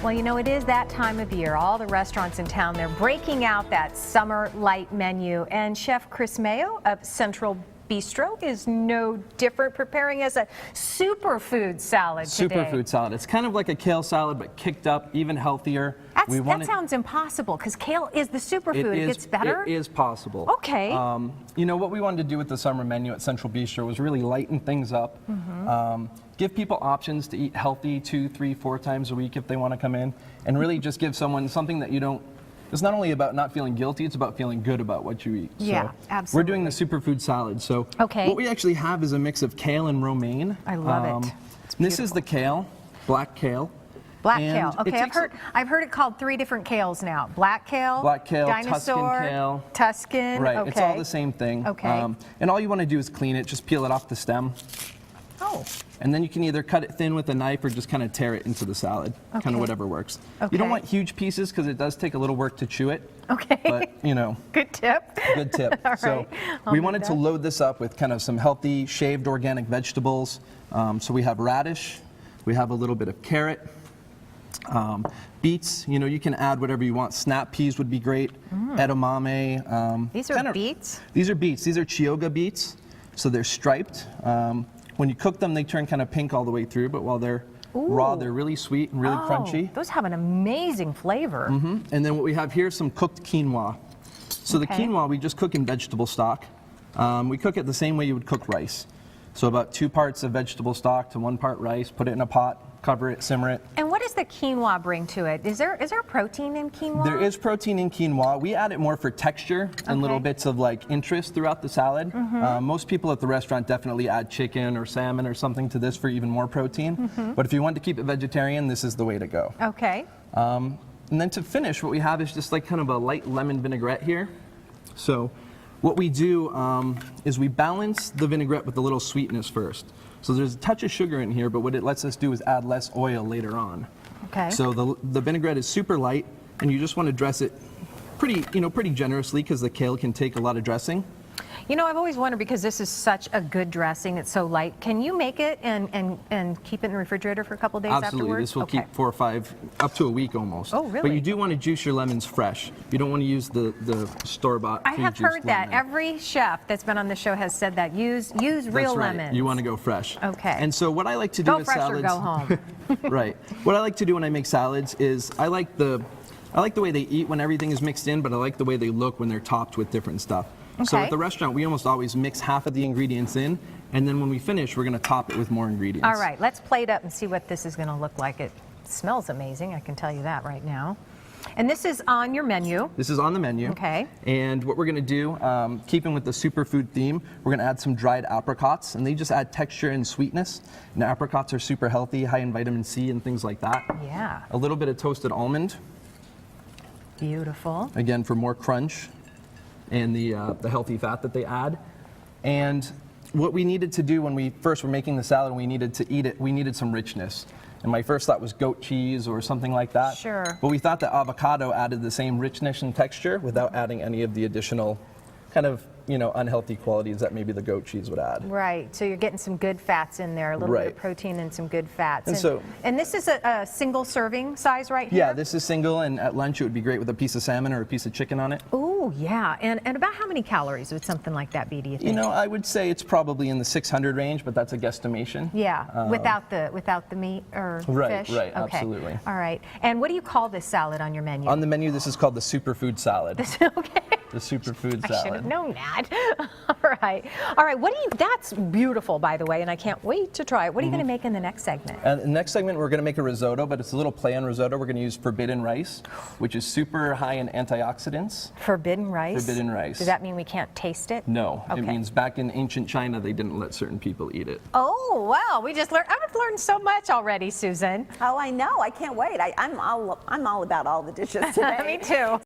Well, you know, it is that time of year. All the restaurants in town, they're breaking out that summer light menu. And Chef Chris Mayo of Central Bistro is no different, preparing us a superfood salad today. Superfood salad. It's kind of like a kale salad, but kicked up, even healthier. That sounds impossible, because kale is the superfood. It gets better? It is possible. Okay. You know, what we wanted to do with the summer menu at Central Bistro was really lighten things up. Give people options to eat healthy 2, 3, 4 times a week if they want to come in, and really just give someone something that you don't. It's not only about not feeling guilty, it's about feeling good about what you eat. Yeah, so absolutely. We're doing the superfood salad. So what we actually have is a mix of kale and romaine. I love it. This is the kale, black kale. Black kale. Okay, I've heard it called 3 different kales now. Black kale, dinosaur, Tuscan kale. Tuscan. Right, okay. It's all the same thing. Okay. And all you want to do is clean it, just peel it off the stem. Oh. And then you can either cut it thin with a knife or just kind of tear it into the salad. Okay. Kind of whatever works. Okay. You don't want huge pieces because it does take a little work to chew it. Okay. But, you know. Good tip. Good tip. All so right. we wanted to load this up with kind of some healthy, shaved organic vegetables. So we have radish. We have a little bit of carrot. Beets, you know, you can add whatever you want. Snap peas would be great. Edamame. These are beets? These are beets. These are Chioggia beets. So they're striped. When you cook them, they turn kind of pink all the way through, but while they're raw, they're really sweet and really crunchy. Those have an amazing flavor. And then what we have here is some cooked quinoa. So the quinoa we just cook in vegetable stock. We cook it the same way you would cook rice. So about 2 parts of vegetable stock to 1 part rice, put it in a pot, cover it, simmer it. And what does the quinoa bring to it? Is there protein in quinoa? There is protein in quinoa. We add it more for texture and little bits of like interest throughout the salad. Most people at the restaurant definitely add chicken or salmon or something to this for even more protein. But if you want to keep it vegetarian, this is the way to go. Okay. And then to finish, what we have is just like kind of a light lemon vinaigrette here. So what we do is we balance the vinaigrette with a little sweetness first. So there's a touch of sugar in here, but what it lets us do is add less oil later on. Okay. So the vinaigrette is super light, and you just want to dress it pretty generously because the kale can take a lot of dressing. You know, I've always wondered, because this is such a good dressing, it's so light, can you make it and keep it in the refrigerator for a couple days Absolutely. afterwards? This will keep 4 or 5, up to a week almost. Oh, really? But you do want to juice your lemons fresh. You don't want to use the store-bought I have heard that. lemon. Every chef that's been on the show has said that. Use real That's right. lemons. You want to go fresh. Okay. And so what I like to do Go with fresh salads, or go home. Right. What I like to do when I make salads is I like the way they eat when everything is mixed in, but I like the way they look when they're topped with different stuff. So at the restaurant, we almost always mix half of the ingredients in, and then when we finish, we're going to top it with more ingredients. All right, let's plate up and see what this is going to look like. It smells amazing, I can tell you that right now. And this is on your menu. This is on the menu. Okay. And what we're going to do, keeping with the superfood theme, we're going to add some dried apricots, and they just add texture and sweetness. And apricots are super healthy, high in vitamin C and things like that. Yeah. A little bit of toasted almond. Beautiful. Again, for more crunch and the healthy fat that they add. And what we needed to do when we first were making the salad and we needed to eat it, we needed some richness. And my first thought was goat cheese or something like that. Sure. But we thought that avocado added the same richness and texture without adding any of the additional kind of, unhealthy qualities that maybe the goat cheese would add. Right, so you're getting some good fats in there, a little bit of protein and some good fats. And this is a single serving size right here? Yeah, this is single, and at lunch it would be great with a piece of salmon or a piece of chicken on it. Oh, yeah. And about how many calories would something like that be, do you think? I would say it's probably in the 600 range, but that's a guesstimation. Yeah, without the meat or fish? Right, okay. absolutely. All right. And what do you call this salad on your menu? On the menu, this is called the superfood salad. Okay. The superfood salad. I should have known that. All right. All right. That's beautiful, by the way, and I can't wait to try it. What are you going to make in the next segment? In the next segment, we're going to make a risotto, but it's a little play on risotto. We're going to use forbidden rice, which is super high in antioxidants. Forbidden rice? Forbidden rice. Does that mean we can't taste it? No. Okay. It means back in ancient China, they didn't let certain people eat it. Oh, wow. I've learned so much already, Susan. Oh, I know. I can't wait. I'm all about all the dishes today. Me too.